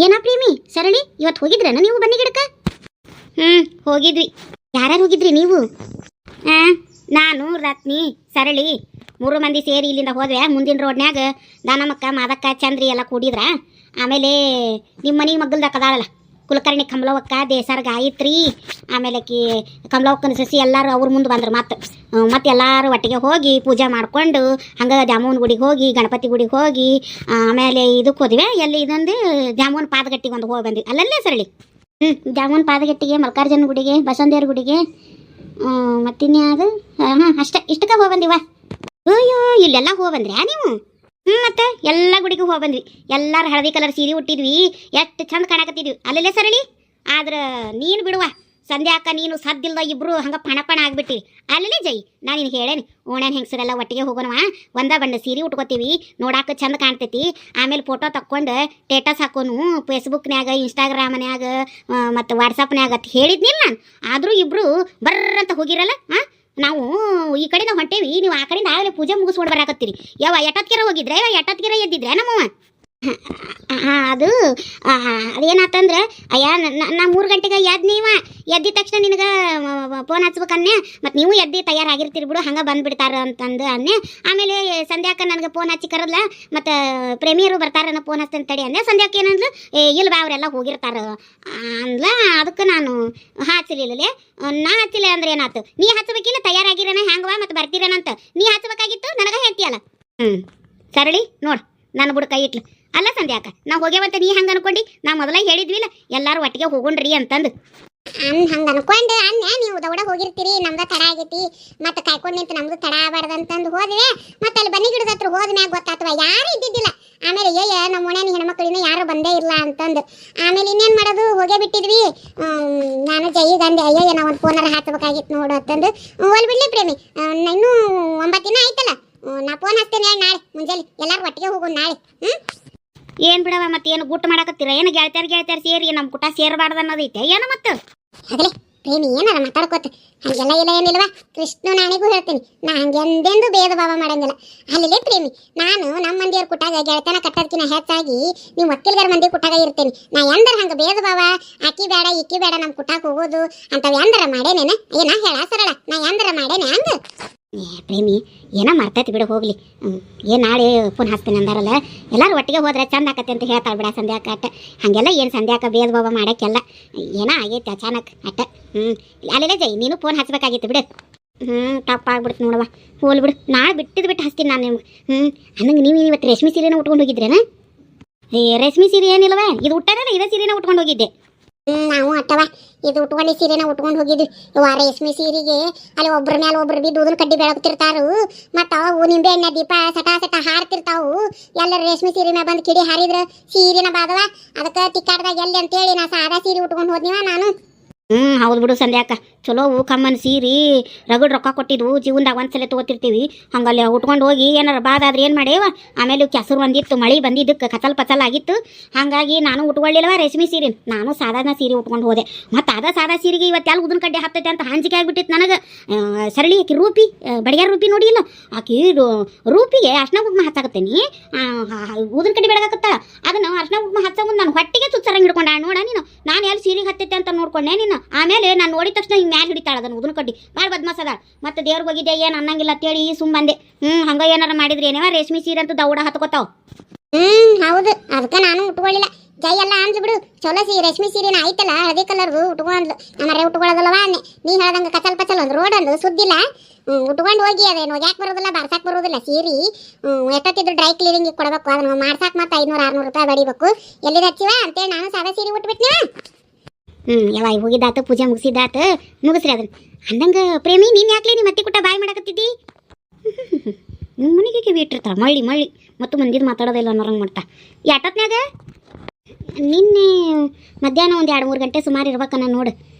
ಏನ ಪ್ರೇಮಿ ಸರಳಿ ಇವತ್ತು ಹೋಗಿದ್ರೇನ ನೀವು ಬನ್ನಿ ಗಿಡಕ್ಕೆ? ಹೋಗಿದ್ವಿ. ಯಾರ್ಯಾರು ಹೋಗಿದ್ರಿ ನೀವು? ನಾನು ರತ್ನಿ ಸರಳಿ 3 ಮಂದಿ ಸೇರಿ ಇಲ್ಲಿಂದ ಹೋದ್ವಿ. ಮುಂದಿನ ರೋಡ್ನ್ಯಾಗ ದಾನಮಕ್ಕ ಮಾದಕ್ಕ ಚಂದ್ರಿ ಎಲ್ಲ ಕೂಡಿದ್ರ. ಆಮೇಲೆ ನಿಮ್ಮ ಮನೆ ಮಗ್ಗಲ್ದಾಕದಾಳಲ್ಲ ಕುಲಕರ್ಣಿ ಕಮಲವಕ್ಕ ದೇಸಾರ ಗಾಯತ್ರಿ, ಆಮೇಲೆ ಕಮಲವಕ್ಕನ ಸಸಿ ಎಲ್ಲರೂ ಅವ್ರ ಮುಂದೆ ಬಂದ್ರು. ಮತ್ತೆ ಎಲ್ಲರೂ ಒಟ್ಟಿಗೆ ಹೋಗಿ ಪೂಜೆ ಮಾಡ್ಕೊಂಡು ಹಂಗೆ ದ್ಯಾಮವ್ವನ ಗುಡಿಗೆ ಹೋಗಿ ಗಣಪತಿ ಗುಡಿಗೆ ಹೋಗಿ ಆಮೇಲೆ ಇದಕ್ಕೆ ಹೋದ್ವಿ. ಎಲ್ಲಿ ಇದೊಂದು ದ್ಯಾಮವ್ವನ ಪಾದಗಟ್ಟಿಗೆ ಒಂದು ಹೋಗಿ ಬಂದ್ವಿ. ಅಲ್ಲಲ್ಲೇ ಸರಳಿ ದ್ಯಾಮವ್ವನ ಪಾದಗಟ್ಟಿಗೆ, ಮಲ್ಕಾರ್ಜುನ ಗುಡಿಗೆ, ಬಸವಂದೇವ್ರ ಗುಡಿಗೆ, ಮತ್ತಿನ್ಯಾವುದು ಅಷ್ಟೇ ಇಷ್ಟಕ್ಕೆ ಹೋಗಿ ಬಂದಿವ. ಅಯ್ಯೋ ಇಲ್ಲೆಲ್ಲ ಹೋಗಿ ಬಂದ್ರ್ಯಾ ನೀವು? ಮತ್ತೆ ಎಲ್ಲ ಗುಡಿಗೂ ಹೋಗಿ ಬಂದ್ವಿ. ಎಲ್ಲರೂ ಹಳದಿ ಕಲರ್ ಸೀರೆ ಉಟ್ಟಿದ್ವಿ, ಎಷ್ಟು ಚಂದ ಕಾಣಕತ್ತಿದ್ವಿ ಅಲ್ಲಲ್ಲೇ ಸರಳಿ. ಆದ್ರೆ ನೀನು ಬಿಡುವ ಸಂಧ್ಯಾಕ ನೀನು ಸದ್ದಿಲ್ದ ಇಬ್ರು ಹಂಗೆ ಪಣ ಆಗ್ಬಿಟ್ಟಿವಿ ಅಲ್ಲೇ ಜೈ. ನಾನು ನಿನಗೆ ಹೇಳೇನಿ ಓಣ್ಯಾನ ಹೆಂಗಸರೆಲ್ಲ ಒಟ್ಟಿಗೆ ಹೋಗೋಣವ, ಒಂದ ಬಣ್ಣ ಸೀರೆ ಉಟ್ಕೋತೀವಿ, ನೋಡಾಕ ಚಂದ ಕಾಣ್ತೈತಿ. ಆಮೇಲೆ ಫೋಟೋ ತಕ್ಕೊಂಡು ಸ್ಟೇಟಸ್ ಹಾಕೋನು ಫೇಸ್ಬುಕ್ನ್ಯಾಗ ಇನ್ಸ್ಟಾಗ್ರಾಮ್ನ್ಯಾಗ ಮತ್ತು ವಾಟ್ಸಪ್ನ್ಯಾಗ ಅಂತ ಹೇಳಿದ್ನಿಲ್ಲ ನಾನು. ಆದರೂ ಇಬ್ರು ಬರ್ರಂತ ಹೋಗಿರಲ್ಲ. ನಾವು ಈ ಕಡೆಯಿಂದ ಹೊಂಟೇವಿ, ನೀವು ಆ ಕಡೆಯಿಂದ ಆಗಲೇ ಪೂಜೆ ಮುಗಿಸ್ಕೊಂಡು ಬರಾಕತ್ತೀರಿ. ಎಟ್ಟೊತ್ತಿಗೆರ ಹೋಗಿದ್ರೆ ಎಟ್ಟೊತ್ತಿಗೆರ ಎದ್ದಿದ್ರೆ ನಮ್ಮವ? ಅದು ಅದೇನಾತಂದ್ರೆ ಅಯ್ಯ ನಾ 3 ಗಂಟೆಗೆ ಎದ್ದಿದ ತಕ್ಷಣ ನಿನಗೆ ಫೋನ್ ಹಚ್ಬೇಕನ್ನೆ, ಮತ್ತು ನೀವು ಎದ್ದು ತಯಾರಾಗಿರ್ತೀರಿ ಬಿಡು ಹಂಗೆ ಬಂದುಬಿಡ್ತಾರ ಅಂತಂದು ಅನ್ನೆ. ಆಮೇಲೆ ಸಂಧ್ಯಾಕ ನನಗೆ ಫೋನ್ ಹಚ್ಚಿ ಕರೆದ್ಲ, ಮತ್ತು ಪ್ರೇಮಿಯರು ಬರ್ತಾರನ್ನ ಫೋನ್ ಹಚ್ತೇನೆ ತಡಿ ಅಂದೆ. ಸಂಧ್ಯಾಕ ಏನಂದ್ಲು, ಇಲ್ಲ ಬಾ ಅವರೆಲ್ಲ ಹೋಗಿರ್ತಾರ ಅಂದ್ಲ. ಅದಕ್ಕೆ ನಾನು ಹಚ್ಚಲಿಲ್ಲಲೇ. ನಾ ಹಚ್ಚಿಲ್ಲ ಅಂದ್ರೆ ಏನಾಯ್ತು? ನೀ ಹಚ್ಚಬೇಕಿಲ್ಲ, ತಯಾರಾಗಿರೋಣ ಹ್ಯಾಂಗವ ಮತ್ತು ಬರ್ತೀರೇನಂತ ನೀ ಹಚ್ಚಬೇಕಾಗಿತ್ತು, ನನಗೆ ಹೇಳ್ತೀಯಲ್ಲ. ಸರಳಿ ನೋಡು ನಾನು ಬಿಡು ಕೈ ಇಟ್ಲು. ಅಲ್ಲ ಸಂಧ್ಯಾಕ ನಾವು ಹೋಗ್ಯಾವಂತ ನೀ ಹಂಗೆ ಅನ್ಕೊಂಡು ನಾ ಮೊದಲೇ ಹೇಳಿದ್ವಿಲ್ಲ ಎಲ್ಲರೂ ಒಟ್ಟಿಗೆ ಹೋಗೋಣ್ರಿ ಅಂತಂದು. ಹಂಗೆ ಅನ್ಕೊಂಡು ಅನ್ಯ ನೀವು ದೌಡ ಹೋಗಿರ್ತೀರಿ, ನಮ್ದು ತಡ ಆಗೈತಿ, ಮತ್ತೆ ಕಾಯ್ಕೊಂಡು ನಿಂತು ನಮ್ದು ತಡ ಆಗಬಾರ್ದಂತಂದು ಹೋದ್ವಿ. ಮತ್ತೆ ಅಲ್ಲಿ ಬನ್ನಿ ಗಿಡದ ಹತ್ರ ಹೋದ್ಮ್ಯಾಗ ಗೊತ್ತಾತ್ವ ಯಾರು ಇದ್ದಿದ್ದಿಲ್ಲ. ಆಮೇಲೆ ನಮ್ಮ ಮನೆ ಹೆಣ್ಮಕ್ಳಿನ ಯಾರು ಬಂದೇ ಇಲ್ಲ ಅಂತಂದು ಆಮೇಲೆ ಇನ್ನೇನು ಮಾಡೋದು ಹೋಗೇ ಬಿಟ್ಟಿದ್ವಿ. ನಾನು ಜೈಗಂದೆ ಅಯ್ಯಯ್ಯ ನಾವು ಒಂದು ಫೋನರ ಹಾಕಬೇಕಾಗಿತ್ತು ನೋಡು ಅಂತಂದು. ಒಲ್ ಬಿಡ್ಲಿ ಪ್ರೇಮಿ, ಇನ್ನೂ 9 ದಿನ ಆಯ್ತಲ್ಲ, ನಾ ಫೋನ್ ಹಚ್ತೇನೆ ನಾಳೆ ಮುಂಜಾನೆ ಎಲ್ಲರೂ ಒಟ್ಟಿಗೆ ಹೋಗೋಣ ನಾಳೆ. ಏನು ಬಿಡವ, ಮತ್ತೆ ಏನು ಗುಟ್ಟು ಮಾಡಕತ್ತೀರ? ಏನು ಗೆಳತ್ಯಾರ ಸೇರಿ ನಮ್ಮ ಕುಟ ಸೇರಬಾರ್ದು ಅನ್ನೋದೈತೆ ಏನು? ಮತ್ತೆ ಅದೇ ಪ್ರೇಮಿ ಏನಾರ ಮಾತಾಡ್ಕೋತ ಹಂಗೆಲ್ಲ ಇಲ್ಲ ಏನಿಲ್ವಾ? ಕೃಷ್ಣ ನಾಣಿಗೂ ಹೇಳ್ತೀನಿ, ನಾ ಹಂಗೆ ಎಂದೆಂದು ಭೇದ ಭಾವ ಮಾಡಂಗಿಲ್ಲ. ಅಲ್ಲೇ ಪ್ರೇಮಿ ನಾನು ನಮ್ಮ ಮಂದಿಯವ್ರ ಕುಟಾಗ ಗೆಳತನ ಕಟ್ಟೋದಕ್ಕಿಂತ ಹೆಚ್ಚಾಗಿ ನೀವು ಒಕ್ಕಲ್ಗಾರ ಮಂದಿ ಕುಟಾಗ ಇರ್ತೇನೆ. ನಾ ಎಂದರ ಹಂಗೆ ಭೇದ ಭಾವ ಅಕ್ಕಿ ಬೇಡ ಇಕ್ಕಿ ಬೇಡ ನಮ್ಮ ಕುಟಾಗ ಹೋಗೋದು ಅಂತವ್ ಎಂದರ ಮಾಡೇನೇನ? ಏನ ಹೇಳ ಸರಳ, ನಾ ಎಂದರ ಮಾಡೇನೆ ಹಂಗ? ಪ್ರೇಮಿ ಏನೋ ಮರ್ತೈತಿ ಬಿಡು, ಹೋಗ್ಲಿ. ಏನು ನಾಳೆ ಫೋನ್ ಹಾಕ್ತೀನಿ ಅಂದಾರಲ್ಲ, ಎಲ್ಲರೂ ಒಟ್ಟಿಗೆ ಹೋದ್ರೆ ಚಂದ ಆಕತ್ತೆ ಅಂತ ಹೇಳ್ತಾಳೆ ಬಿಡ ಸಂಧ್ಯಾಕ. ಅಟ್ಟ ಹಾಗೆಲ್ಲ ಏನು ಸಂಧ್ಯಾಕ ಭೇದ ಭಾವ ಮಾಡೋಕ್ಕೆಲ್ಲ ಏನೋ ಆಗೈತೆ ಅಚಾನಕ್ ಅಟ್ಟ. ಅಲ್ಲೆಲ್ಲ ಜೈ ನೀನು ಫೋನ್ ಹಚ್ಬೇಕಾಗಿತ್ತು ಬಿಡು. ತಪ್ಪಾಗ್ಬಿಡ್ತು ನೋಡವ, ಹೋಲ್ ಬಿಡು. ನಾಳೆ ಬಿಟ್ಟು ಹಚ್ತೀನಿ ನಾನು ನಿಮ್ಗೆ. ಹಂಗೆ ನೀವು ಇವತ್ತು ರೇಷ್ಮೆ ಸೀರೆನ ಉಟ್ಕೊಂಡು ಹೋಗಿದ್ರೇನ? ರೇಷ್ಮೆ ಸೀರೆ ಏನಿಲ್ಲವ, ಇದು ಉಟ್ಟಾರಲ್ಲ ಇದೇ ಸೀರೆನ ಉಟ್ಕೊಂಡು ಹೋಗಿದ್ದೆ. ನಾವು ಅಟ್ಟವ ಇದು ಉಟ್ಕೊಂಡು ಸೀರೆನ ಉಟ್ಕೊಂಡು ಹೋಗಿದ್ವಿ. ರೇಷ್ಮೆ ಸೀರೆಗೆ ಅಲ್ಲಿ ಒಬ್ರ ಮೇಲೆ ಒಬ್ರು ಬಿದ್ದು ಊದನ್ ಕಡ್ಡಿ ಬೆಳಗ್ತಿರ್ತಾರು, ಮತ್ತು ಅವು ನಿಂಬೆ ಎಣ್ಣೆ ದೀಪ ಸಟ ಹಾರ್ತಿರ್ತಾವು. ಎಲ್ಲರೂ ರೇಷ್ಮೆ ಸೀರೆ ಮೇಲೆ ಬಂದು ಕಿಡಿ ಹಾರಿದ್ರೆ ಸೀರೆನ ಬಾದವ. ಅದಕ್ಕೆ ಟಿಕ್ಕಾಡ್ದಾಗ ಎಲ್ಲಿ ಅಂತೇಳಿ ನಾ ಸಾದಾ ಸೀರೆ ಉಟ್ಕೊಂಡು ಹೋದ್ನಿವ ನಾನು. ಹೌದು ಬಿಡು ಸಂಧ್ಯಾಕ, ಚಲೋ ಕಮ್ಮನ್ ಸೀರೆ ರಗಡ್ ರೊಕ್ಕ ಕೊಟ್ಟಿದ್ವು, ಜೀವನದಾಗ ಒಂದ್ಸಲ ತೊಗೋತಿರ್ತೀವಿ. ಹಂಗಲ್ಲಿ ಉಟ್ಕೊಂಡು ಹೋಗಿ ಏನಾರ ಬಾದಾದ್ರೆ ಏನು ಮಾಡೇವ. ಆಮೇಲೆ ಕೆಸರು ಬಂದಿತ್ತು, ಮಳೆ ಬಂದಿದ್ದಕ್ಕೆ ಕಚಲ್ ಆಗಿತ್ತು. ಹಾಗಾಗಿ ನಾನು ಉಟ್ಕೊಳ್ಳಿಲ್ಲವ ರೇಷ್ಮೆ ಸೀರೆ, ನಾನು ಸಾಧಾರಣ ಸೀರೆ ಉಟ್ಕೊಂಡು ಹೋದೆ. ಮತ್ತು ಅದ ಸಾದಾ ಸೀರೆಗೆ ಇವತ್ತು ಎಲ್ಲ ಉದನ್ ಕಡ್ಡೆ ಹತ್ತೈತೆ ಅಂತ ಹಾಂಜಿಕೆ ಆಗಿಬಿಟ್ಟಿತ್ತು ನನಗೆ. ಸರಳಿ ಆಕಿ ರೂಪಿ ಬಡಿಯಾರ ರೂಪಿ ನೋಡಿಲ್ಲ, ಆಕಿ ರೂಪಿಗೆ ಅರ್ಶಿನ ಕುಂಕುಮ ಹಚ್ಚಾಕತ್ತೇನಿ, ಉದನ್ ಕಡ್ಡಿ ಬೆಳಗಾಕತ್ತ. ಅದನ್ನು ಅರ್ಶಿನ ಕುಂಕುಮ ಹಚ್ಚ ಮುಂದೆ ನಾನು ಹೊಟ್ಟಿಗೆ ಚುಚ್ಚರಂಗೆ ಹಿಡ್ಕೊಂಡ ನೋಡ ನೀನು. ನಾನು ಎಲ್ಲಿ ಸೀರೆಗೆ ಹತ್ತೈತೆ ಅಂತ ನೋಡ್ಕೊಂಡೆ ನೀನು. ಆಮೇಲೆ ನಾನು ನೋಡಿದ ತಕ್ಷಣ ಹಿಂಗೆ ಮ್ಯಾಲೆ ಹಿಡಿತಾಳ ಅದನ್ನು ಉದನ್ ಕಡ್ಡಿ, ಭಾಳ ಬದ್ಮಾಸ್ ಅದ. ಮತ್ತೆ ದೇವ್ರಿಗೆ ಹೋಗಿದ್ದೆ ಏನು ಅನ್ನಂಗಿಲ್ಲ ಅಂತೇಳಿ ಸುಮ್ಮಂದೆ. ಹಂಗೆ ಏನಾರ ಮಾಡಿದ್ರಿ ಏನೇವ ರೇಷ್ಮೆ ಸೀರೆ ಅಂತೂ ದೌಡ ಹತ್ಕೋತಾವ. ಹೌದು, ಅದಕ್ಕೆ ನಾನು ಉಟ್ಕೊಳ್ಳಿಲ್ಲ. ಜೈ ಎಲ್ಲ ಅಂದ್ಲು ಬಿಡು, ಚಲೋ ರೇಷ್ಮೆ ಸೀರೆನ ಆಯ್ತಲ್ಲ ಹಳದಿ ಕಲರ್ದು ಉಟ್ಕೊಂಡ್ಲು. ನಮ್ಮರೆ ಉಟ್ಕೊಳ್ಳೋದಲ್ಲವ ಅನ್ನೆ. ನೀ ಹೇಳ್ದಂಗೆ ಕಚಲ್ ಒಂದು ರೋಡ್ ಅಂದು ಸುದ್ದಿಲ್ಲ ಉಟ್ಕೊಂಡು ಹೋಗಿ. ಅದೇನು ಒಗ್ಯಾಕೆ ಬರೋದಿಲ್ಲ, ಬಾರ್ಸಾಕ್ ಬರೋದಿಲ್ಲ ಸೀರೆ. ಎಷ್ಟೊತ್ತಿದ್ರು ಡ್ರೈ ಕ್ಲೀನಿಂಗ್ ಕೊಡಬೇಕು, ಅದನ್ನು ಮಾಡ್ಸಾಕ್ ಮತ್ತೆ 500-600 ರೂಪಾಯಿ ಬಡಿಬೇಕು. ಎಲ್ಲಿಗೆ ಹಚ್ಚಿವ ಅಂತೇಳಿ ನಾನು ಸಾದಾ ಸೀರೆ ಉಟ್ಬಿಟ್ನ. ಯಾವಾಗ ಹೋಗಿದ್ದಾತು, ಪೂಜೆ ಮುಗಿಸಿದ್ದಾತು, ಮುಗಿಸ್ರಿ ಅದನ್ನ. ಅಂದಂಗೆ ಪ್ರೇಮಿ ನೀನು ಯಾಕ್ಲಿ ನಿಮ್ಮ ಅತ್ತಿ ಕುಟ್ಟ ಬಾಯಿ ಮಾಡಕತ್ತಿದ್ದಿ? ನಿಮ್ಮ ಮನೆಗೆ ಬಿಟ್ಟಿರ್ತಾಳೆ ಮಳ್ಳಿ ಮತ್ತು ಮಂದಿದು ಮಾತಾಡೋದಿಲ್ಲ ಅನ್ನೋರಂಗೆ ಮಾಡ್ತಾ. ಎಷ್ಟೊತ್ನಾಗ? ನಿನ್ನೆ ಮಧ್ಯಾಹ್ನ ಒಂದು 2-3 ಗಂಟೆ ಸುಮಾರು ಇರ್ಬೇಕನ್ನ ನೋಡು.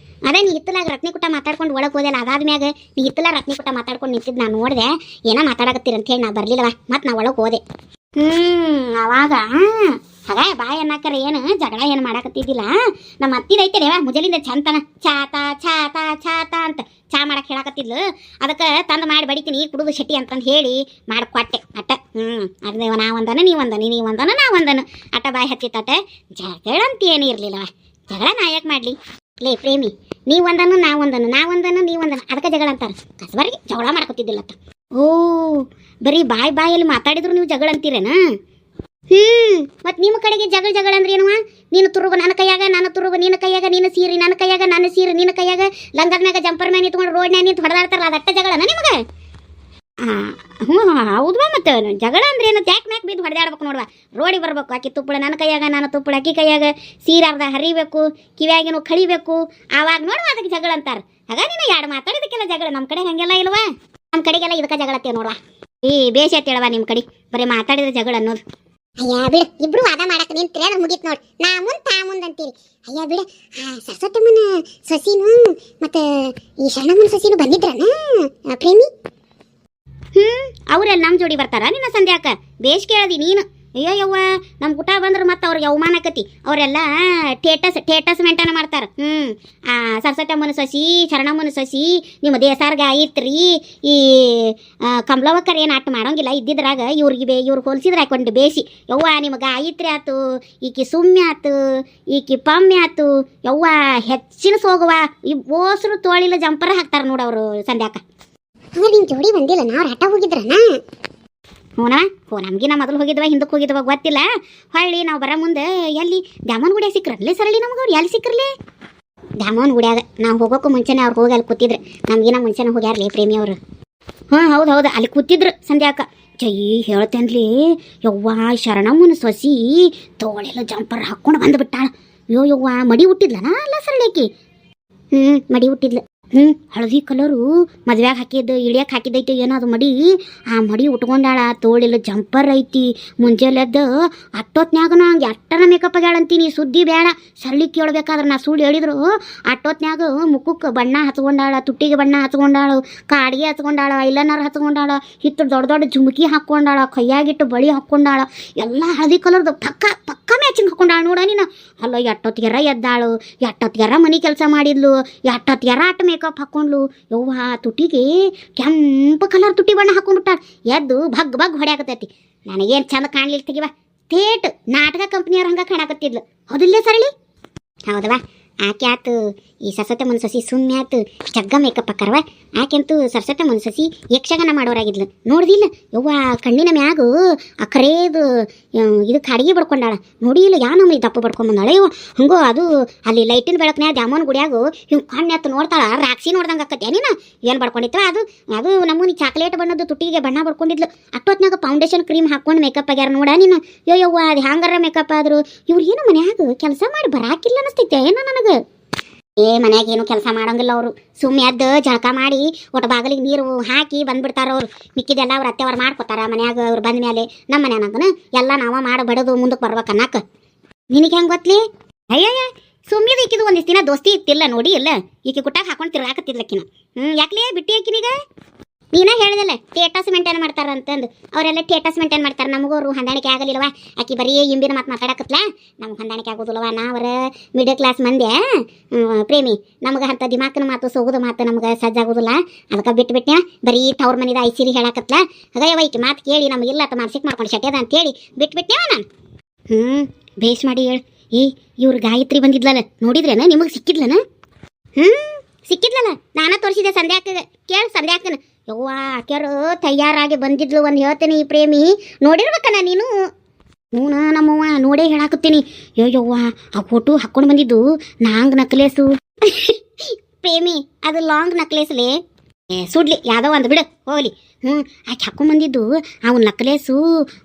ಅದೇ ನೀ ಹಿತ್ತಲಾಗ ರತ್ನಿ ಕುಟ್ಟ ಮಾತಾಡ್ಕೊಂಡು ಒಳಗೆ ಹೋದೆಲ್ಲ, ಅದಾದ್ಮ್ಯಾಗ ನೀ ಹಿತ್ತಲ ರತ್ನಿ ಕುಟ್ಟ ಮಾತಾಡ್ಕೊಂಡು ನಿಂತಿದ್ದು ನಾನು ನೋಡಿದೆ. ಏನೋ ಮಾತಾಡಕತ್ತೀರಂತ ಹೇಳಿ ನಾ ಬರಲಿಲ್ಲವ, ಮತ್ತು ನಾ ಒಳಗೆ ಹೋದೆ. ಅವಾಗ ಹಾಗ ಬಾಯಿ ಅನ್ನಕ್ಕಾರ ಏನು ಜಗಳ ಏನು ಮಾಡಕತ್ತಿದ್ದಿಲ್ಲ. ನಮ್ಮ ಅತ್ತಿದೈತೇವ ಮುಜಲಿಂದ ಚಂತನ ಚಾತ ಅಂತ ಚಾ ಮಾಡಕ್ಕೆ ಹೇಳಕತ್ತಿದ್ಲು. ಅದಕ್ಕೆ ತಂದು ಮಾಡಿ ಬಡಿತೀನಿ ಕುಡುದು ಶೆಟ್ಟಿ ಅಂತಂದು ಹೇಳಿ ಮಾಡಿಕೊಟ್ಟೆ ಅಟ್ಟ. ಅರ್ದೇವ ನಾವಂದನ ನೀವಂದನ ನಾವಂದನ ಅಟ ಬಾಯಿ ಹಚ್ಚಿತ್ತಟ ಜಗಳ ಅಂತ ಏನು ಇರ್ಲಿಲ್ಲವ. ಜಗಳ ನಾ ಯಾಕೆ ಮಾಡ್ಲಿ ಲೇ ಪ್ರೇಮಿ, ನೀವಂದನು ನಾವಂದನು ನೀವಂದನು ಅದಕ್ಕೆ ಜಗಳ ಅಂತಾರ. ಕಸಬರಿಗೆ ಜಗಳ ಮಾಡ್ಕೊತಿದ್ದಿಲ್ಲತ್ತ. ಓ ಬರೀ ಬಾಯಲ್ಲಿ ಮಾತಾಡಿದ್ರು ನೀವು ಜಗಳ ಅಂತೀರೇನ? ಮತ್ ನಿಮ್ಮ ಕಡೆಗೆ ಜಗಳ ಅಂದ್ರೆ ಏನವ? ನೀನು ತುರುಬ ನನ್ನ ಕೈಯಾಗ, ನಾನು ತುರುಬ ನಿನ್ನ ಕೈಯಾಗ, ನೀನು ಸೀರೆ ನನ್ನ ಕೈಯಾಗ, ನಾನು ಸೀರೆ ನಿನ್ನ ಕೈಯಾಗ, ಲಂಗದ ಮ್ಯಾಗ ಜಂಪರ್ ಮ್ಯಾಗ ನಿಂತ್ಕೊಂಡು ರೋಡ್ನ್ಯಾಗ ನಿಂತು ಹೊಡೆದಾಡ್ತಾರಲ್ಲ ಅದಟ್ಟ ಜಗಳನ ನಿಮಗೆ? ಹೌದ್ವಾ. ಮತ್ತೆ ಜಗಳ ಅಂದ್ರೆ ಏನು? ತ್ಯಾಕ್ ಮ್ಯಾಕ್ ಬಿದ್ದು ಹೊಡೆದಾಡ್ಬೇಕು ನೋಡ್ವಾ. ರೋಡಿಗೆ ಬರ್ಬೇಕು, ಆಕಿ ತುಪ್ಪಳ ನನ್ನ ಕೈಯಾಗ, ನಾನು ತುಪ್ಪಳ ಆಕಿ ಕೈಯಾಗ, ಸೀರೆ ಅರ್ಧ ಹರಿಬೇಕು, ಕಿವ್ಯಾಗಿನೂ ಕಳಿಬೇಕು, ಆವಾಗ ನೋಡುವ ಅದಕ್ಕೆ ಜಗಳ ಅಂತಾರ. ಆಗ ನೀನು ಎರಡು ಮಾತಾಡಿದಕ್ಕೆಲ್ಲ ಜಗಳ. ನಮ್ಮ ಕಡೆ ಹಂಗೆಲ್ಲ ಇಲ್ವಾ? ನಮ್ಮ ಕಡೆಗೆಲ್ಲ ಇದಕ್ಕೆ ಜಗಳತ್ತೇವೆ ನೋಡ್ವಾ. ಬೇಷ ಅಂತೇಳವ ನಿಮ್ಮ ಕಡೆ ಬರೀ ಮಾತಾಡಿದ್ರೆ ಜಗಳ ಅನ್ನೋದು. ಅಯ್ಯ ಬಿಡ, ಇಬ್ರು ವಾದ ಮಾಡಕ್ ನಿಂತ್ರೆ ಅಂದ್ರೆ ಮುಗೀತ್ ನೋಡ್. ನಾ ಮುಂದ್ ಅಂತೀರಿ. ಅಯ್ಯ ಬಿಡ, ಸರಸ್ವತಮ್ಮನ ಸೊಸಿನು ಮತ್ತೆ ಈ ಶರಣಮ್ಮನ ಸೊಸಿನು ಬಂದಿದ್ರನ ಪ್ರೇಮಿ? ಅವ್ರೆಲ್ಲ ನಮ್ಮ ಜೋಡಿ ಬರ್ತಾರ ನಿನ್ನ ಸಂಧ್ಯಾಕ? ಬೇಷ್ ಕೇಳದಿ ನೀನು. ಅಯ್ಯೋ ಯವ್ವ, ನಮ್ಮ ಊಟ ಬಂದ್ರೆ ಮತ್ತೆ ಅವ್ರಿಗೆ ಅವಮಾನಕತಿ. ಅವರೆಲ್ಲ ಟೇಟಸ್ ಮೇಂಟೈನ್ ಮಾಡ್ತಾರ. ಸರಸ್ವತಮ್ಮನ ಸೊಸಿ, ಶರಣಮ್ಮನ ಸೊಸಿ, ನಿಮ್ಮ ದೇಸಾರ್ಗ ಐತ್ರಿ. ಈ ಕಂಬ್ಳವಕ್ಕರ್ ಏನು ಆಟ ಮಾಡೋಂಗಿಲ್ಲ. ಇದ್ದಿದ್ರಾಗ ಇವ್ರಿಗೆ ಹೋಲಿಸಿದ್ರೆ ಹಾಕೊಂಡು ಬೇಸಿ. ಯವ್ವ ನಿಮಗೆ ಐತ್ರಿ ಆತು, ಈಕಿ ಸುಮ್ಮೆ ಆತು, ಈಕಿ ಪಮ್ಮೆ ಆತು. ಯವ್ವ ಹೆಚ್ಚಿನ ಸೋಗುವ ಈ ಬೋಸ್ರು ತೋಳಿಲ್ಲ ಜಂಪರ ಹಾಕ್ತಾರ ನೋಡವ್ರು ಸಂಧ್ಯಾಕ. ಹಂಗ ನಿಮ್ ಜೋಡಿ ಬಂದಿಲ್ಲ, ನಾವ್ ಆಟ ಹೋಗಿದ್ರನ? ನಮ್ಗಿನ ಮೊದಲು ಹೋಗಿದ್ವ, ಹಿಂದಕ್ಕೆ ಹೋಗಿದ್ವ ಗೊತ್ತಿಲ್ಲ. ಹೊಳ್ಳಿ ನಾವು ಬರೋ ಮುಂದೆ ಎಲ್ಲಿ ದ್ಯಾಮನ್ ಗುಡಿಯಾಗ ಸಿಕ್ಕ್ರಲ್ಲೇ ಸರಳಿ ನಮ್ಗೆ. ಅವ್ರು ಎಲ್ಲಿ ಸಿಕ್ಕ್ರಲ್ಲೇ? ದ್ಯಾಮನ್ ಗುಡಿಯಾಗ ನಾವು ಹೋಗೋಕ್ಕೂ ಮುಂಚೆನೆ ಅವ್ರು ಹೋಗಿ ಅಲ್ಲಿ ಕೂತಿದ್ರು. ನಮ್ಗಿನ ಮುಂಚೆನೆ ಹೋಗ್ಯಾರಲಿ ಪ್ರೇಮಿ ಅವರು. ಹೌದು ಅಲ್ಲಿ ಕೂತಿದ್ರು ಸಂಧ್ಯಾಕ. ಜೈ ಹೇಳ್ತೇನ್ಲಿ ಯವ್ವ, ಶರಣಮ್ಮನ ಸೊಸಿ ತೋಳೆಲ್ಲ ಜಂಪರ್ ಹಾಕ್ಕೊಂಡು ಬಂದುಬಿಟ್ಟಾಳ. ಯವ್ವ ಮಡಿ ಹುಟ್ಟಿದ್ಲನಾ? ಅಲ್ಲ ಸರಳಿಕಿ ಮಡಿ ಹುಟ್ಟಿದ್ಲು. ಹಳದಿ ಕಲರು ಮದ್ವ್ಯಾಗ ಹಾಕಿದ್ದು ಇಳಿಯಕ್ಕೆ ಹಾಕಿದ್ದೈತಿ ಏನದು ಮಡಿ. ಆ ಮಡಿ ಉಟ್ಕೊಂಡಾಳ, ತೋಳಿಲ್ಲ ಜಂಪರ್ ಐತಿ. ಮುಂಜಾನೆದ್ದು ಅಟ್ಟೊತ್ನ್ಯಾಗ ನಂಗೆ ಅಟ್ಟನ ಮೇಕಪ್ ಆಗ್ಯಾಳಂತೀನಿ. ಸುದ್ದಿ ಬೇಡ, ಸರಳಿ ಕೇಳ್ಬೇಕಾದ್ರೆ ನಾ ಸುಳ್ಳು ಹೇಳಿದ್ರು. ಅಟ್ಟೊತ್ನ್ಯಾಗ ಮುಖಕ್ಕೆ ಬಣ್ಣ ಹಚ್ಕೊಂಡಾಳ, ತುಟ್ಟಿಗೆ ಬಣ್ಣ ಹಚ್ಕೊಂಡಾಳು, ಕಾಡಿಗೆ ಹಚ್ಕೊಂಡಾಳ, ಐಲೈನರ್ ಹಚ್ಕೊಂಡಾಳ, ಹಿತ್ತು ದೊಡ್ಡ ಜುಮ್ಕಿ ಹಾಕ್ಕೊಂಡಾಳ, ಕೈಯಾಗಿಟ್ಟು ಬಳಿ ಹಾಕ್ಕೊಂಡಾಳ. ಎಲ್ಲ ಹಳದಿ ಕಲರ್ದು ಪಕ್ಕ ಮ್ಯಾಚಿಂಗ್ ಹಾಕ್ಕೊಂಡಾಳ ನೋಡ ನೀನು. ಅಲ್ಲ ಎಟ್ಟೊತ್ತಿಗೆರ ಎದ್ದಾಳು, ಎಟ್ಟೊತ್ತಿಗೆರ ಮನೆ ಕೆಲಸ ಮಾಡಿದ್ಲು, ಎಟ್ಟೊತ್ತಿಗೆರ ಆಟ ಮೇಕಪ್ ಹಾಕ್ಕೊಂಡ್ಲು. ಯವ್ವ ತುಟಿಗೆ ಕೆಂಪು ಕಲರ್ ತುಟಿ ಬಣ್ಣ ಹಾಕೊಂಡ್ಬಿಟ್ಟಾಳ. ಎದ್ದು ಭಗ್ ಹೊಡ್ಯಾಕತ್ತೈತಿ. ನನಗೇನು ಚಂದ ಕಾಣ್ಲಿಲ್ಲ ತೆಗಿವ. ಥೇಟ್ ನಾಟಕ ಕಂಪ್ನಿಯವ್ರ ಹಂಗೆ ಕಾಣಕತ್ತಿದ್ಲು. ಹೌದಿಲ್ಲೇ ಸರಳಿ? ಹೌದವಾ. ಆಕೆ ಆತು ಈ ಸರಸ್ವತಮ್ಮನ ಸೊಸಿ ಸುಮ್ಮನೆ ಆತು ಜಗ್ಗ ಮೇಕಪ್ ಹಾಕರವ. ಆಕೆಂತೂ ಸರಸ್ವತಮ್ಮನ ಸೊಸಿ ಯಕ್ಷಗಾನ ಮಾಡೋರಾಗಿದ್ಲು ನೋಡಿದಿಲ್ಲ? ಯವ್ವ ಕಣ್ಣಿನ ಮ್ಯಾಗು ಆ ಕರೇದು ಇದಕ್ಕೆ ಅಡಿಗೆ ಬಡ್ಕೊಂಡಾಳ ನೋಡಿಲ್ಲ? ಯಾ ನಮ್ಮ ದಪ್ಪ ಬಡ್ಕೊಂಬಂದಾಳ ಇವ. ಹಂಗೋ ಅದು ಅಲ್ಲಿ ಲೈಟಿನ ಬೆಳಕನ್ಯಾಗ ದ್ಯಾಮೋನ್ ಗುಡಿಯಾಗು ಹಿಂಗೆ ಕಣ್ಣು ಎತ್ತು ನೋಡ್ತಾಳ. ರಾಕ್ಷಿ ನೋಡ್ದಂಗೆ ಆಕತ್ತೆ ನೀನು. ಏನು ಬಡ್ಕೊಂಡಿತ್ತು ಅದು ನಮ್ಮೂನಿ ಚಾಕ್ಲೇಟ್ ಬಣ್ಣದ್ದು ತುಟಿಗೆ ಬಣ್ಣ ಬಡ್ಕೊಂಡಿದ್ಲು. ಅಷ್ಟೊತ್ನಾಗ ಫೌಂಡೇಶನ್ ಕ್ರೀಮ್ ಹಾಕ್ಕೊಂಡು ಮೇಕಪ್ ಆಗ್ಯಾರ ನೋಡ ನೀನು. ಯವ್ವ ಅದು ಹ್ಯಾಂಗಾರ ಮೇಕಪ್ ಆದ್ರು. ಇವ್ರು ಏನು ಮನ್ಯಾಗ ಕೆಲಸ ಮಾಡಿ ಬರಾಕಿಲ್ಲ ಅನಿಸ್ತೈತೆ ಏನೋ ನನಗೆ. ಮನ್ಯಾಗ ಏನು ಕೆಲಸ ಮಾಡೋಂಗಿಲ್ಲ ಅವರು. ಸುಮ್ಮನೆ ಎದ್ದು ಜಳಕ ಮಾಡಿ ಒಟ್ಟು ಬಾಗಿಲಿಗೆ ನೀರು ಹಾಕಿ ಬಂದ್ಬಿಡ್ತಾರ ಅವ್ರು. ಮಿಕ್ಕಿದೆಲ್ಲ ಅವ್ರು ಅತ್ತೆಯವ್ರು ಮಾಡ್ಕೊತಾರ ಮನ್ಯಾಗ. ಅವ್ರು ಬಂದ ಮೇಲೆ ನಮ್ಮ ಮನ್ಯಾನಂತನ ಎಲ್ಲ ನಾವ ಮಾಡಬಡದು ಮುಂದಕ್ಕೆ ಬರ್ಬೇಕು ಅನ್ನಕ. ನಿನಗೆ ಹೆಂಗೆ ಗೊತ್ತಲಿ? ಅಯ್ಯಯ್ಯ ಸುಮ್ಮನೆ ಈಕಿದು ಒಂದಿಷ್ಟು ದಿನ ದೋಸ್ತಿ ಇತ್ತಿಲ್ಲ ನೋಡಿ ಇಲ್ಲ. ಈಕಿ ಗುಟ್ಟಾಗ ಹಾಕೊಂಡು ತಿರ್ಗಾಕತ್ತಿದ್ಲಕ್ಕಿನ. ಯಾಕ್ಲೇ ಬಿಟ್ಟಿ ಆಕಿನೀಗ? ನೀನ ಹೇಳಿದಲ್ಲ ಟೇಟಸ್ ಮೇಂಟೈನ್ ಮಾಡ್ತಾರ ಅಂತಂದು. ಅವರೆಲ್ಲ ಟೇಟಸ್ ಮೇಂಟೈನ್ ಮಾಡ್ತಾರೆ. ನಮಗೋರು ಹೊಂದಾಣಿಕೆ ಆಗಲಿಲ್ಲವ. ಆಕಿ ಬರೀ ಇಂಬಿನ ಮಾತು ಮಾತಾಡಕತ್ಲ. ನಮ್ಗೆ ಹೊಂದಾಣಿಕೆ ಆಗೋದಿಲ್ಲವ. ನಾವರ ಮಿಡಲ್ ಕ್ಲಾಸ್ ಮಂದಿ ಪ್ರೇಮಿ. ನಮ್ಗೆ ಅಂಥ ದಿಮಾಕನ ಮಾತು ಸೋಗುದ ಮಾತು ನಮ್ಗೆ ಸಜ್ಜಾಗೋದಿಲ್ಲ. ಅದಕ್ಕೆ ಬಿಟ್ಬಿಟ್ನ್ಯಾ. ಬರೀ ತವ್ರ ಮನಿದ ಐಸಿರಿ ಹೇಳಕತ್ಲ. ಹಾಗಯ್ಯವ ಈಕಿ ಮಾತು ಕೇಳಿ ನಮಗಿಲ್ಲ ಅಂತ ಮಾರ್ಸಿಕ್ ಮಾಡ್ಕೊಂಡು ಶಟ್ಯದ ಅಂತೇಳಿ ಬಿಟ್ಬಿಟ್ನ್ಯಾವ ನಾನು. ಬೇಸ್ ಮಾಡಿ ಹೇಳಿ. ಇವ್ರು ಗಾಯತ್ರಿ ಬಂದಿದ್ಲಲ್ಲ ನೋಡಿದ್ರೇನ? ನಿಮಗೆ ಸಿಕ್ಕಿದ್ಲನ? ಸಿಕ್ಕಿದ್ಲಲ್ಲ. ನಾನ ತೋರಿಸಿದೆ ಸಂಧ್ಯಾಕ. ಕೇಳಿ ಸಂಧ್ಯಾಕನ. ಯವ್ವ ಆಕ್ಯಾರು ತಯಾರಾಗಿ ಬಂದಿದ್ಲು. ಒಂದು ಹೇಳ್ತೇನೆ ಈ ಪ್ರೇಮಿ ನೋಡಿರ್ಬೇಕನ ನೀನು. ನಮ್ಮವ್ವ ನೋಡೇ ಹೇಳಾಕತ್ತೀನಿ. ಯವ್ವ ಆ ಫೋಟೋ ಹಾಕ್ಕೊಂಡು ಬಂದಿದ್ದು ನಾಂಗ್ ನಕ್ಲೇಸು ಪ್ರೇಮಿ. ಅದು ಲಾಂಗ್ ನಕ್ಲೇಸ್ಲಿ ಸುಡ್ಲಿ ಯಾವುದೋ ಒಂದು ಬಿಡು ಹೋಗ್ಲಿ. ಆಕೆ ಹಾಕ್ಕೊಂಡು ಬಂದಿದ್ದು ಅವನ ನಕ್ಲೇಸು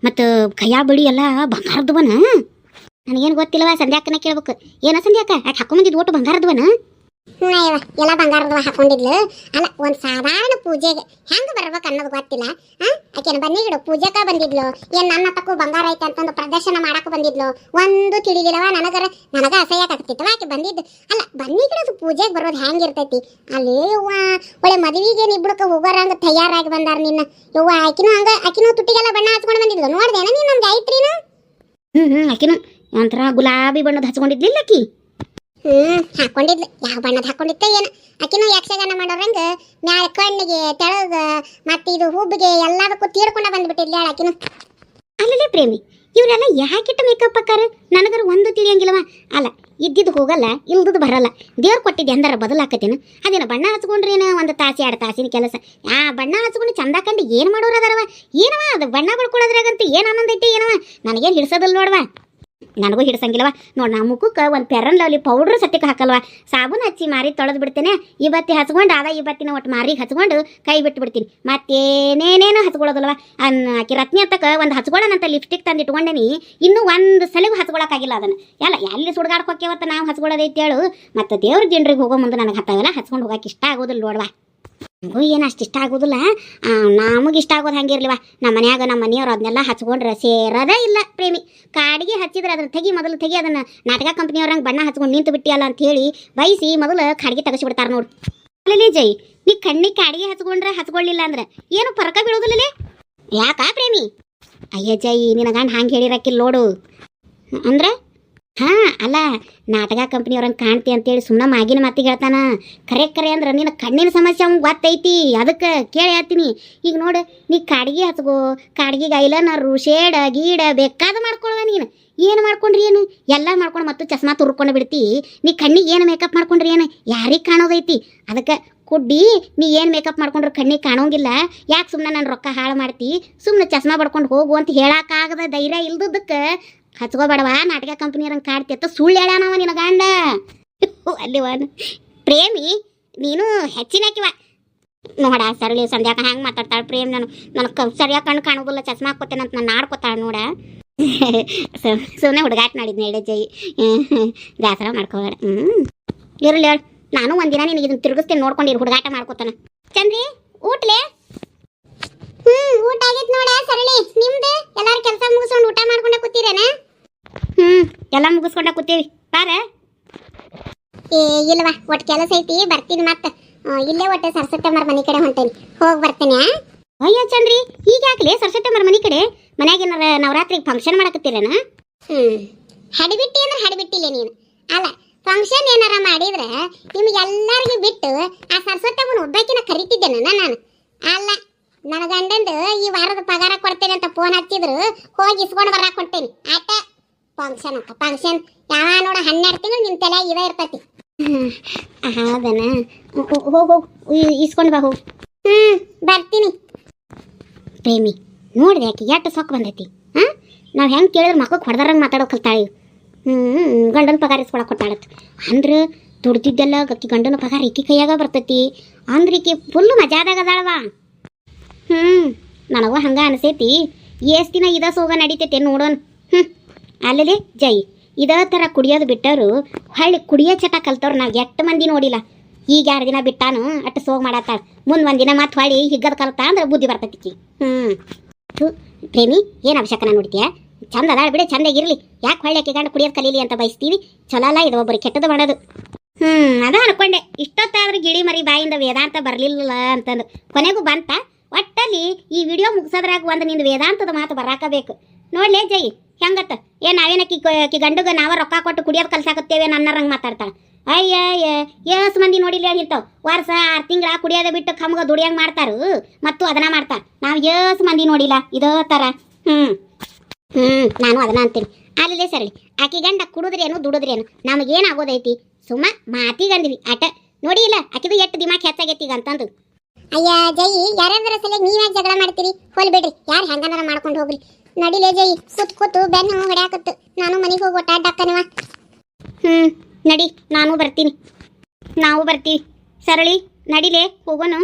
ಮತ್ತು ಕೈಯಾ ಬಡಿ ಎಲ್ಲ ಬಂಗಾರದವನ. ನನಗೇನು ಗೊತ್ತಿಲ್ಲವ. ಸಂಧ್ಯಾಕನ ಕೇಳ್ಬೇಕು. ಏನ ಸಂಧ್ಯಾಕ ಆಕೆ ಹಾಕ್ಕೊಂಡು ಬಂದಿದ್ದು ಒಟ್ಟು ಬಂಗಾರದವನ? ಎಲ್ಲ ಬಂಗಾರದವ ಹಾಕೊಂಡಿದ್ಲು. ಅಲ್ಲ ಒಂದ್ ಸಾಧಾರಣ ಪೂಜೆಗೆ ಹೆಂಗ ಬರ್ಬೇಕು ಅನ್ನೋದು ಗೊತ್ತಿಲ್ಲ. ಆಕೆನ ಬನ್ನಿಗಿಡು ಪೂಜೆಕ ಬಂದಿದ್ಲು. ಏನ್ ನನ್ನ ತಕ್ಕೂ ಬಂಗಾರ ಐತೆ ಅಂತಂದು ಪ್ರದರ್ಶನ ಮಾಡಕ್ ಬಂದಿದ್ಲು. ಒಂದು ತಿಳಿದಿಲ್ಲವ. ನನಗ ಅಸಹ್ಯ ಆಗ್ತಿತ್ತವ ಆಕೆ ಬಂದಿದ್ದು. ಅಲ್ಲ ಬನ್ನಿಗಿಡದು ಪೂಜೆಗೆ ಬರೋದು ಹೆಂಗಿರ್ತೈತಿ ಅಲ್ಲಿ? ಒಳ್ಳೆ ಮದುವೆಗೆ ಇಬ್ಬಳಕ್ಕೆ ಹೋಗೋರಂಗ ತಯಾರಾಗಿ ಬಂದಾರ ನಿನ್ನ. ಯವ್ವ ಆಕಿನೂ ತುಟ್ಟಿಗೆಲ್ಲ ಬಣ್ಣ ಹಚ್ಕೊಂಡು ಬಂದಿದ್ಲು. ನೋಡ್ದೇನ ನೀನ್ ನಮ್ ಗಾಯತ್ರಿನ? ಆಕಿನು ಒಂಥರ ಗುಲಾಬಿ ಬಣ್ಣದ ಹಚ್ಕೊಂಡಿದ್ಲಿಲ್ಲ ಆಕಿ. ಹಾಕೊಂಡಿದ್ಲು. ಯಾವ ಬಣ್ಣದ ಹಾಕೊಂಡಿತ್ತ ಏನ, ಆಕಿನೂ ಯಕ್ಷಗಾನ ಮಾಡೋರಂಗ ಮ್ಯಾಲ ಕಣ್ಣಿಗೆ ತೆಳಗ ಮತ್ತೆ ಇದು ಹುಬ್ಬಿಗೆ ಎಲ್ಲದಕ್ಕೂ ತೀರ್ಕೊಂಡ ಬಂದ್ಬಿಟ್ಟಿದ್ಲ ಆಕಿನು. ಅಲ್ಲೇ ಪ್ರೇಮಿ, ಇವರೆಲ್ಲ ಯಾಕಿಟ್ಟು ಮೇಕಪ್ ಹಾಕಾರ ನನಗರ ಒಂದು ತಿಳಿಯಂಗಿಲ್ಲವ. ಅಲ್ಲ, ಇದ್ದಿದ್ದು ಹೋಗಲ್ಲ, ಇಲ್ದದ್ದು ಬರಲ್ಲ. ದೇವ್ರು ಕೊಟ್ಟಿದ್ದೆ ಅಂದಾರ ಬದಲಾಕತ್ತೇನು? ಅದೇನ ಬಣ್ಣ ಹಚ್ಕೊಂಡ್ರೇನ ಒಂದು ತಾಸು 2 ತಾಸಿನ ಕೆಲಸ. ಆ ಬಣ್ಣ ಹಚ್ಕೊಂಡು ಚಂದ ಕಂಡು ಏನು ಮಾಡೋರು ಅದಾರವ? ಏನವ ಅದು ಬಣ್ಣ ಬಳ್ಕೊಳ್ಳೋದ್ರಾಗಂತೂ ಏನು ಆನಂದ ಐತಿ ಏನವ? ನನಗೇನು ಹಿಡ್ಸೋದಿಲ್ಲ ನೋಡವ, ನನಗೂ ಹಿಡ್ಸಂಗಿಲ್ಲವ. ನೋಡಿ, ನಾ ಮುಖಕ್ಕೆ ಒಂದು ಫೆರನ್ ಲವ್ಲಿ ಪೌಡ್ರ್ ಸತ್ಯಕ್ಕೆ ಹಾಕಲ್ವ, ಸಾಬೂನು ಹಚ್ಚಿ ಮಾರಿ ತೊಳೆದು ಬಿಡ್ತೇನೆ. ಇವತ್ತಿ ಹಚ್ಕೊಂಡು ಇವತ್ತಿನ ಒಟ್ಟು ಮಾರಿಗೆ ಹಚ್ಕೊಂಡು ಕೈ ಬಿಟ್ಟು ಬಿಡ್ತೀನಿ. ಮತ್ತೇನೇನೇನು ಹಚ್ಕೊಳ್ಳೋದಿಲ್ಲವ. ಆಕಿ ರತ್ನಿ ಹತ್ತಕ್ಕೆ ಒಂದು ಹಚ್ಕೊಳ್ಳೋಣಂತ ಲಿಪ್ಸ್ಟಿಕ್ ತಂದು ಇಟ್ಕೊಂಡೇನಿ, ಇನ್ನೂ ಒಂದು ಸಲಿಗೂ ಹಚ್ಕೊಳಕ್ಕಾಗಿಲ್ಲ ಅದನ್ನು. ಎಲ್ಲಿ ಸುಡ್ಗಾಡ್ಕೆ ಹೋಗ್ಯವತ್ತ ನಾವು ಹಚ್ಕೊಳ್ಳೋದೈತಿ ಹೇಳು. ಮತ್ತು ದೇವ್ರ ಜನರಿಗೆ ಹೋಗೋ ಮುಂದೆ ನನಗೆ ಹತ್ತಾವೆಲ್ಲ ಹಚ್ಕೊಂಡು ಹೋಗಕ್ಕೆ ಇಷ್ಟ ಆಗೋದಿಲ್ಲ ನೋಡ್ವಾ. ನಮಗೂ ಏನು ಅಷ್ಟು ಇಷ್ಟ ಆಗೋದಿಲ್ಲ, ನಮಗೆ ಇಷ್ಟ ಆಗೋದು ಹಂಗಿರ್ಲಿವ. ನಮ್ಮ ಮನ್ಯಾಗ ನಮ್ಮ ಮನೆಯವ್ರು ಅದನ್ನೆಲ್ಲ ಹಚ್ಕೊಂಡ್ರೆ ಸೇರೋದೇ ಇಲ್ಲ ಪ್ರೇಮಿ. ಕಾಡಿಗೆ ಹಚ್ಚಿದ್ರೆ ಅದನ್ನು ಮೊದಲು ತೆಗಿ, ಅದನ್ನು ನಾಟಕ ಕಂಪ್ನಿಯವ್ರಂಗೆ ಬಣ್ಣ ಹಚ್ಕೊಂಡು ನಿಂತು ಬಿಟ್ಟಿಯಲ್ಲ ಅಂತ ಹೇಳಿ ಬೈಸಿ ಮೊದಲು ಕಾಡಿಗೆ ತೆಗೆಸಿಬಿಡ್ತಾರೆ ನೋಡು. ಅಲ್ಲೇ ಜೈ, ನೀ ಕಣ್ಣಿಗೆ ಕಾಡಿಗೆ ಹಚ್ಕೊಂಡ್ರೆ ಹಚ್ಕೊಳ್ಳಿಲ್ಲ ಅಂದ್ರೆ ಏನು ಫರಕ ಬೀಳೋದಿಲ್ಲಲೇ? ಯಾಕಾ ಪ್ರೇಮಿ? ಅಯ್ಯ ಜೈ, ನಿನ್ನ ಗಂಡ ಹಂಗೆ ಹೇಳಿರಕ್ಕಿಲ್ಲ ನೋಡು. ಅಂದ್ರೆ ಅಲ್ಲ, ನಾಟಕ ಕಂಪ್ನಿಯವ್ರಂಗೆ ಕಾಣ್ತಿ ಅಂತೇಳಿ ಸುಮ್ಮನೆ ಮಾಗಿನ ಮಾತಿಗೆ ಹೇಳ್ತಾನ. ಕರೆ ಅಂದ್ರೆ ನಿನ್ನ ಕಣ್ಣಿನ ಸಮಸ್ಯೆ ಅವ್ನಿಗೆ ಗೊತ್ತೈತಿ, ಅದಕ್ಕೆ ಕೇಳಿ ಹೇಳ್ತೀನಿ. ಈಗ ನೋಡು, ನೀ ಕಾಡಿಗೆ ಹಚ್ಕೋ, ಕಾಡಿಗೆ ಐಲೈನರು ಶೇಡ ಗೀಡ ಬೇಕಾದ ಮಾಡ್ಕೊಳ್ಳುವ. ನೀನು ಏನು ಮಾಡ್ಕೊಂಡ್ರಿ ಏನು ಎಲ್ಲ ಮಾಡ್ಕೊಂಡು ಮತ್ತು ಚಸ್ಮಾ ತುರ್ಕೊಂಡು ಬಿಡ್ತಿ. ನೀ ಕಣ್ಣಿಗೆ ಏನು ಮೇಕಪ್ ಮಾಡ್ಕೊಂಡ್ರಿ ಏನು ಯಾರಿಗೆ ಕಾಣೋದೈತಿ? ಅದಕ್ಕೆ ಕುಡ್ಡಿ ನೀ ಏನು ಮೇಕಪ್ ಮಾಡ್ಕೊಂಡ್ರೆ ಕಣ್ಣಿಗೆ ಕಾಣೋಂಗಿಲ್ಲ. ಯಾಕೆ ಸುಮ್ಮನೆ ನಾನು ರೊಕ್ಕ ಹಾಳು ಮಾಡ್ತಿ? ಸುಮ್ಮನೆ ಚಸ್ಮಾ ಬಡ್ಕೊಂಡು ಹೋಗು ಅಂತ ಹೇಳಕ್ಕಾಗದ ಧೈರ್ಯ ಇಲ್ದದಕ್ಕೆ ಹಚ್ಕೋಬೇಡವ. ನಾಟಕ ಕಂಪ್ನಿಯರಂಗೆ ಕಾಡ್ತಿ ಅಂತ ಸುಳ್ಳು ಹೇಳ್ಯಾನವ ನಿನ್ನ ಗಂಡ. ಅಲ್ಲಿವ ಪ್ರೇಮಿ, ನೀನು ಹೆಚ್ಚಿನಾಕಿವ ನೋಡ. ಸರಳಿ ಸಂಧ್ಯಾಕ ಹ್ಯಾಂಗೆ ಮಾತಾಡ್ತಾಳೆ ಪ್ರೇಮ್. ನನಗೆ ಸರಿಯಾಗಿ ಕಣ್ಣು ಕಾಣೋದಿಲ್ಲ, ಚಸ್ಮಾ ಹಾಕ್ಕೋತೇನೆ ಅಂತ ನಾನು ಆಡ್ಕೋತಾಳೆ ನೋಡ. ಸುಮ್ಮನೆ ಹುಡುಗಾಟ ಮಾಡಿದ್ನ ಹೇಳಿ ಜೈ, ದಾಸರ ಮಾಡ್ಕೋಬೇಡ. ಇರಲಿ ಹೇಳು, ನಾನು ಒಂದಿನ ನಿನಗೆ ಇದನ್ನು ತಿರುಗಿಸ್ತೇನೆ, ನೋಡ್ಕೊಂಡಿರು ಹುಡುಗಾಟ ಮಾಡ್ಕೋತಾನೆ. ಚಂದ್ರಿ, ಊಟ್ಲೆ? ಊಟ ಆಗೈತೆ ನೋಡ ಸರಳಿ. ನಿಮ್ದು ಎಲ್ಲಾರು ಕೆಲಸ ಮುಗಿಸ್ಕೊಂಡು ಊಟ ಮಾಡ್ಕೊಂಡ ಕೂತೀರೇನ? ಎಲ್ಲ ಮುಗಿಸ್ಕೊಂಡ ಕೂತೀವಿ ಬಾರ. ಇಲ್ವಾ, ಒಟ್ಟು ಕೆಲಸ ಐತಿ, ಬರ್ತೀನಿ. ಮತ್ತೆ ಇಲ್ಲೇ ಒಟ್ಟು ಸರಸ್ವತಮ್ಮರ ಮನೆ ಕಡೆ ಹೊಂಟೇನಿ, ಹೋಗಿ ಬರ್ತೇನೆ. ಅಯ್ಯ ಚಂದ್ರಿ, ಈಗ ಯಾಕಲೇ ಸರಸ್ವತಮ್ಮರ ಮನೆ ಕಡೆ? ಮನ್ಯಾಗ ಏನಾರ ನವರಾತ್ರಿಗೆ ಫಂಕ್ಷನ್ ಮಾಡಕತ್ತೀರೇನ? ಹಡಿಬಿಟ್ಟಿ ಅಂದ್ರೆ ಹಡಿಬಿಟ್ಟಿಲ್ಲ ನೀನು. ಅಲ್ಲ, ಫಂಕ್ಷನ್ ಏನಾರ ಮಾಡಿದ್ರೆ ನಿಮ್ಗೆಲ್ಲರಿಗೂ ಬಿಟ್ಟು ಆ ಸರಸ್ವತಮ್ಮನ ಒಬ್ಬಾಕಿನ ಕರಿತಿದ್ದೇನೆ ನಾನು. ಅಲ್ಲ, ನನ್ನ ಗಂಡಂದು ಈ ವಾರದ ಪಗಾರ ಕೊಡ್ತೇನೆ ಅಂತ ಫೋನ್ ಹಚ್ಚಿದ್ರು, ಹೋಗಿ ಇಸ್ಕೊಂಡು ಬರಾಕ್ ಕೊಡ್ತೇನೆ. ಆಟ ಫಂಕ್ಷನ್ ಅಂತ ಫಂಕ್ಷನ್ ಯಾವ ನೋಡ 12 ತಿಂಗಳು ನಿನ್ನ ತಲೆ ಇದೇ ಇರ್ತೈತಿ. ಅದನ ಹೋಗು, ಇಸ್ಕೊಂಡು ಬಾ ಹೋಗು. ಬರ್ತೀನಿ. ಪ್ರೇಮಿ, ನೋಡಿದೆ ಯಾಕೆ ಎಷ್ಟು ಸೊಕ್ಕ ಬಂದೈತಿ. ನಾವು ಹೆಂಗೆ ಕೇಳಿದ್ರೆ ಮಕ್ಕಳು ಹೊಡೆದಾರಂಗೆ ಮಾತಾಡೋ ಕಲ್ತಾಳೆ. ಗಂಡನ ಪಗಾರ ಇಸ್ಕೊಳಕ್ಕೆ ಕೊಟ್ಟಾಳತ್ ಅಂದ್ರೆ ದುಡ್ದಿದ್ದೆಲ್ಲ ಗಕ್ಕಿ ಗಂಡನ ಪಗಾರ ಈಕಿ ಕೈಯಾಗ ಬರ್ತೈತಿ. ಅಂದ್ರೆ ಈಕಿ ಫುಲ್ಲು ಮಜಾದಾಗ ಅದಾಳವ. ನನಗೂ ಹಂಗೆ ಅನಿಸೈತಿ. ಎಷ್ಟು ದಿನ ಇದ ಸೋಗ ನಡೀತೈತೆ ನೋಡೋಣ. ಅಲ್ಲೇ ಜೈ, ಇದೇ ಥರ ಕುಡಿಯೋದು ಬಿಟ್ಟವರು ಹೊಳ್ಳಿ ಕುಡಿಯೋ ಚಟ ಕಲ್ತವ್ರು ನಾವು ಎಷ್ಟು ಮಂದಿ ನೋಡಿಲ್ಲ. ಈಗ 2 ದಿನ ಬಿಟ್ಟಾನು ಅಟ್ಟು ಸೋಗ್ ಮಾಡತ್ತಾಳ, ಮುಂದೆ 1 ದಿನ ಮತ್ತೆ ಹೊಳ್ಳಿ ಹಿಗ್ಗದ ಕಲ್ತಾ ಅಂದ್ರೆ ಬುದ್ಧಿ ಬರ್ತೈತಿ. ಪ್ರೇಮಿ, ಏನು ಅವಶ್ಯಕನ ನೋಡ್ತೀಯ? ಚಂದ ಅದಾಳ ಬಿಡಿ, ಚಂದಾಗಿರ್ಲಿ. ಯಾಕೆ ಹೊಳ್ಳಿ ಆಕೆ ಗಂಡ ಕುಡಿಯೋದು ಕಲೀಲಿ ಅಂತ ಬಯಸ್ತೀವಿ? ಚಲೋ ಅಲ್ಲ ಇದು, ಒಬ್ಬರಿಗೆ ಕೆಟ್ಟದ್ದು ಮಾಡೋದು. ಅದ ಅನ್ಕೊಂಡೆ, ಇಷ್ಟೊತ್ತಾದ್ರೆ ಗಿಳಿ ಮರಿ ಬಾಯಿಂದ ವೇದಾಂತ ಬರಲಿಲ್ಲ ಅಂತಂದು. ಕೊನೆಗೂ ಬಂತ. ಒಟ್ಟಲ್ಲಿ ಈ ವಿಡಿಯೋ ಮುಗಿಸೋದ್ರಾಗ ಒಂದು ನಿಂದು ವೇದಾಂತದ ಮಾತು ಬರಾಕಬೇಕು. ನೋಡ್ಲೇ ಜೈ, ಹೆಂಗತ್ತ ನಾವೇನಕ್ಕಿ ಗಂಡುಗ ನಾವ ರೊಕ್ಕ ಕೊಟ್ಟು ಕುಡಿಯೋದು ಕಲ್ಸಾಕತ್ತೇವೆ ನನ್ನರಂಗೆ ಮಾತಾಡ್ತಾಳೆ. ಅಯ್ಯ ಎಷ್ಟು ಮಂದಿ ನೋಡಿಲ್ಲ ಇಂಥವು ವರ್ಷ 6 ತಿಂಗಳ ಕುಡಿಯೋದ ಬಿಟ್ಟು ಕಮ್ಗ ದುಡಿಯಂಗೆ ಮಾಡ್ತಾರು, ಮತ್ತು ಅದನ್ನ ಮಾಡ್ತಾರೆ. ನಾವು ಎಷ್ಟು ಮಂದಿ ನೋಡಿಲ್ಲ ಇದೇ ಥರ. ನಾನು ಅದನ್ನ ಅಂತೀನಿ. ಅಲ್ಲೇ ಸರಳಿ, ಆಕಿ ಗಂಡ ಕುಡಿದ್ರೇನು ದುಡಿದ್ರೇನು ನಮಗೇನಾಗೋದೈತಿ? ಸುಮ್ಮ ಮಾತಿಗಂದಿವಿ ಆಟ. ನೋಡಿ ಇಲ್ಲ, ಆಕಿದು ಎಷ್ಟು ದಿಮಾಕ್ ಹೆಚ್ಚಾಗೈತಿ ಈಗ ಅಂತಂದು. ಅಯ್ಯ ಜೈ, ಯಾರ್ಯಾರ ಸಲ ನೀವ್ಯಾಕೆ ಜಗಳ ಮಾಡ್ತೀರಿ? ಹೋಲ್ ಬಿಡ್ರಿ, ಯಾರು ಹೆಂಗನಾರ ಮಾಡ್ಕೊಂಡು ಹೋಗ್ರಿ. ನಡಿಲೇ ಜೈ, ಕೂತು ಬೆನ್ನು ಹೊಡ್ಯಾಕತ್ತು. ನಾನು ಮನೆಗೆ ಹೋಗಿ ಒಟ್ಟಾಡಕ್ಕನಿವ. ನಡಿ, ನಾನು ಬರ್ತೀನಿ. ನಾವು ಬರ್ತೀವಿ. ಸರಳಿ, ನಡಿಲೇ ಹೋಗೋಣ.